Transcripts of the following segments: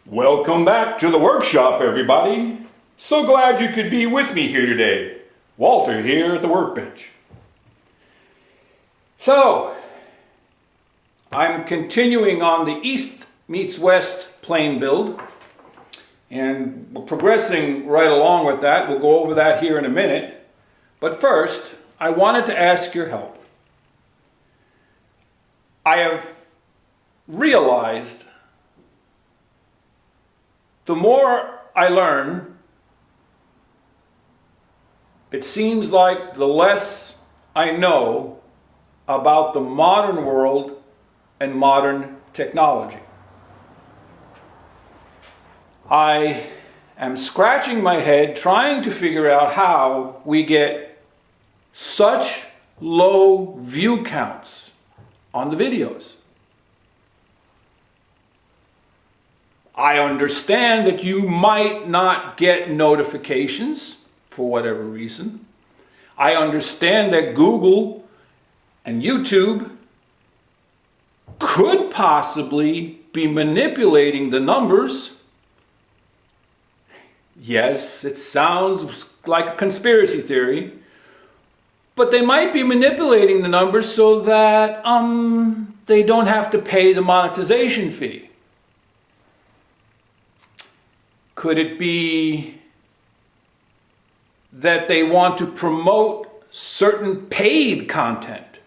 Welcome back to the workshop, everybody. So glad you could be with me here today. Walter here at the workbench. So, I'm continuing on the East meets West plane build. And we're progressing right along with that. We'll go over that here in a minute. But first, I wanted to ask your help. I have realized the more I learn, it seems like the less I know about the modern world and modern technology. I am scratching my head trying to figure out how we get such low view counts on the videos. I understand that you might not get notifications for whatever reason. I understand that Google and YouTube could possibly be manipulating the numbers. Yes, it sounds like a conspiracy theory, but they might be manipulating the numbers so that they don't have to pay the monetization fee. Could it be that they want to promote certain paid content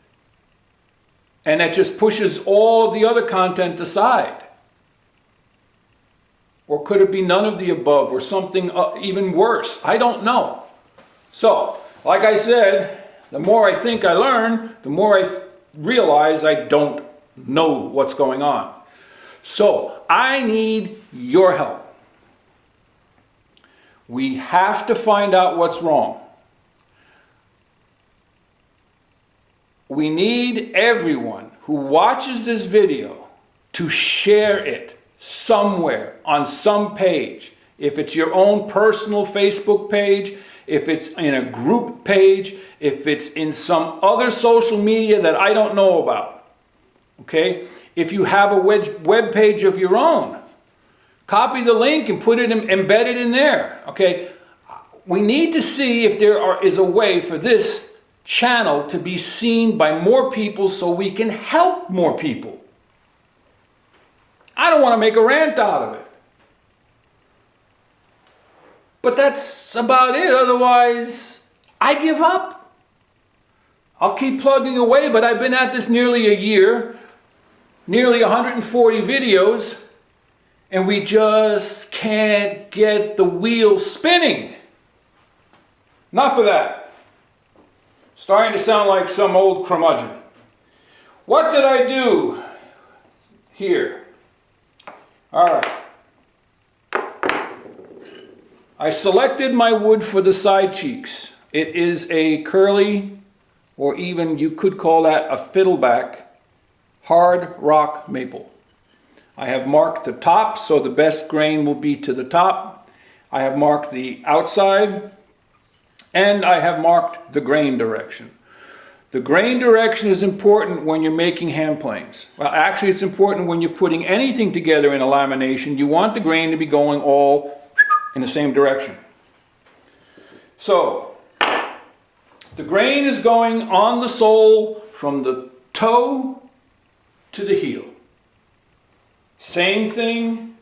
and that just pushes all of the other content aside? Or could it be none of the above or something even worse? I don't know. So, like I said, the more I think I learn, the more I realize I don't know what's going on. So, I need your help. We have to find out what's wrong. We need everyone who watches this video to share it somewhere on some page. If it's your own personal Facebook page, if it's in a group page, if it's in some other social media that I don't know about. Okay? If you have a web page of your own, copy the link and put it embedded in there. Okay? We need to see if there is a way for this channel to be seen by more people so we can help more people. I don't want to make a rant out of it. But that's about it. Otherwise, I give up. I'll keep plugging away, but I've been at this nearly a year, nearly 140 videos, and we just can't get the wheel spinning. Enough of that. Starting to sound like some old curmudgeon. What did I do here? All right. I selected my wood for the side cheeks. It is a curly, or even you could call that a fiddleback, hard rock maple. I have marked the top, so the best grain will be to the top. I have marked the outside, and I have marked the grain direction. The grain direction is important when you're making hand planes. Well, actually, it's important when you're putting anything together in a lamination. You want the grain to be going all in the same direction. So, the grain is going on the sole from the toe to the heel. Same thing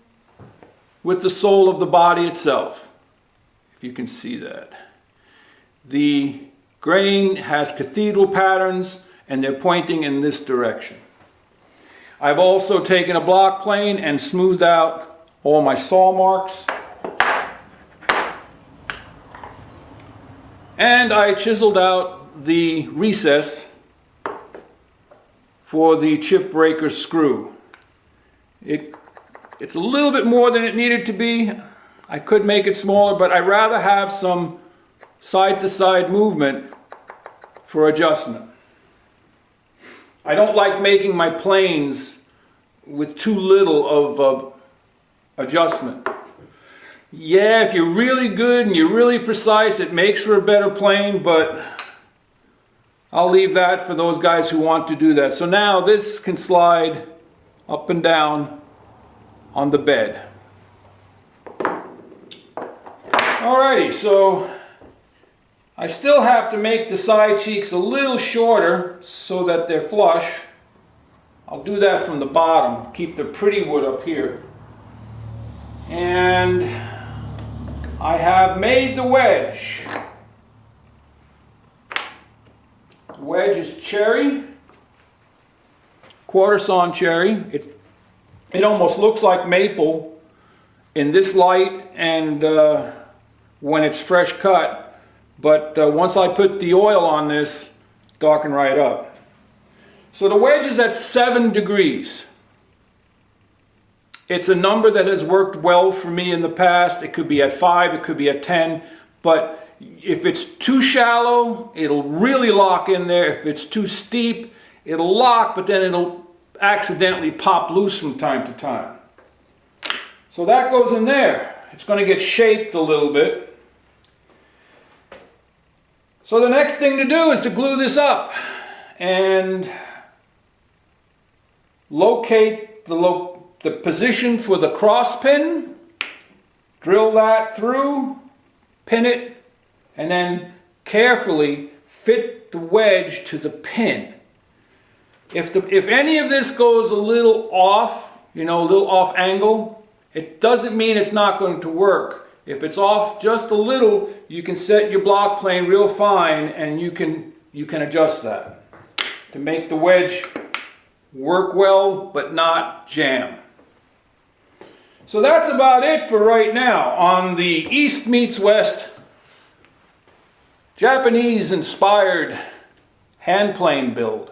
with the sole of the body itself, if you can see that. The grain has cathedral patterns and they're pointing in this direction. I've also taken a block plane and smoothed out all my saw marks. And I chiseled out the recess for the chip breaker screw. It's a little bit more than it needed to be. I could make it smaller, but I'd rather have some side-to-side movement for adjustment. I don't like making my planes with too little of adjustment. Yeah, if you're really good and you're really precise, it makes for a better plane, but I'll leave that for those guys who want to do that. So now this can slide up and down on the bed. Alrighty, so I still have to make the side cheeks a little shorter so that they're flush. I'll do that from the bottom, keep the pretty wood up here. And I have made the wedge. The wedge is cherry, quarter sawn cherry. It almost looks like maple in this light and when it's fresh cut, but once I put the oil on this, darken right up. So the wedge is at 7 degrees. It's a number that has worked well for me in the past. It could be at 5, it could be at 10, but if it's too shallow, it'll really lock in there. If it's too steep, it'll lock, but then it'll accidentally pop loose from time to time. So that goes in there. It's going to get shaped a little bit. So the next thing to do is to glue this up and locate the position for the cross pin, drill that through, pin it, and then carefully fit the wedge to the pin. If any of this goes a little off, a little off angle, it doesn't mean it's not going to work. If it's off just a little, you can set your block plane real fine and you can adjust that to make the wedge work well but not jam. So that's about it for right now on the East meets West Japanese inspired hand plane build.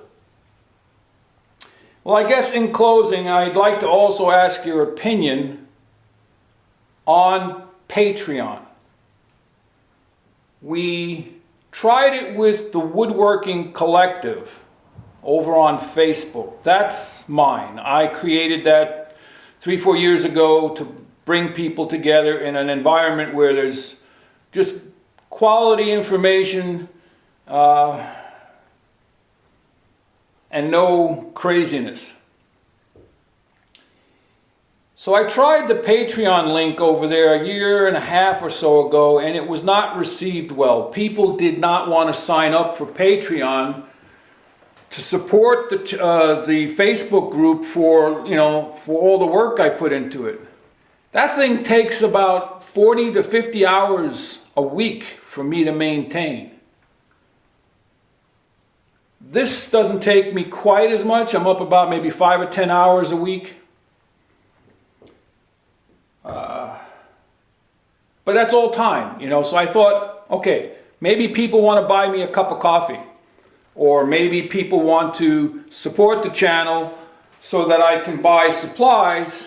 Well, I guess in closing, I'd like to also ask your opinion on Patreon. We tried it with the Woodworking Collective over on Facebook. That's mine. I created that 3-4 years ago to bring people together in an environment where there's just quality information and no craziness. So I tried the Patreon link over there 1.5 years or so ago, and it was not received well. People did not want to sign up for Patreon to support the Facebook group for all the work I put into it. That thing takes about 40 to 50 hours a week for me to maintain. This doesn't take me quite as much. I'm up about maybe 5 or 10 hours a week. But that's all time, so I thought, okay, maybe people want to buy me a cup of coffee, or maybe people want to support the channel so that I can buy supplies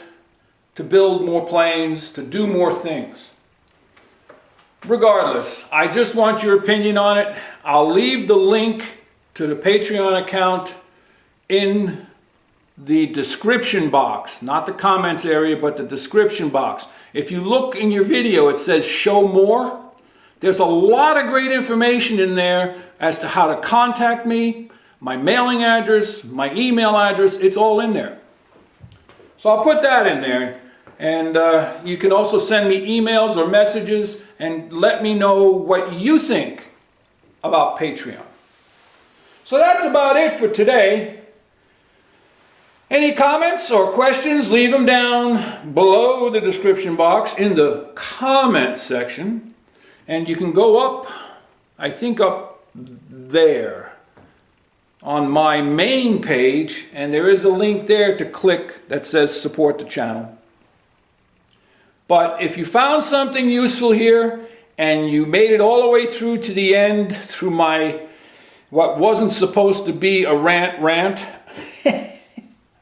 to build more planes, to do more things. Regardless, I just want your opinion on it. I'll leave the link to the Patreon account in the description box, not the comments area, but the description box. If you look in your video, it says show more. There's a lot of great information in there as to how to contact me, my mailing address, my email address, it's all in there. So I'll put that in there. And you can also send me emails or messages and let me know what you think about Patreon. So that's about it for today. Any comments or questions, leave them down below the description box in the comment section. And you can go up, I think up there on my main page, and there is a link there to click that says support the channel. But if you found something useful here and you made it all the way through to the end through my what wasn't supposed to be a rant,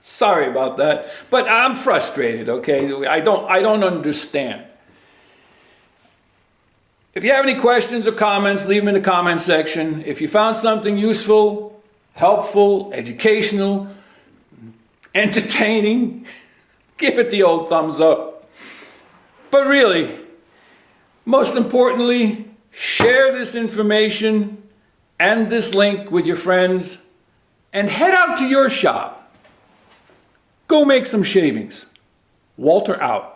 sorry about that, but I'm frustrated, okay? I don't understand. If you have any questions or comments, leave them in the comment section. If you found something useful, helpful, educational, entertaining, give it the old thumbs up. But really, most importantly, share this information and this link with your friends and head out to your shop. Go make some shavings. Walter out.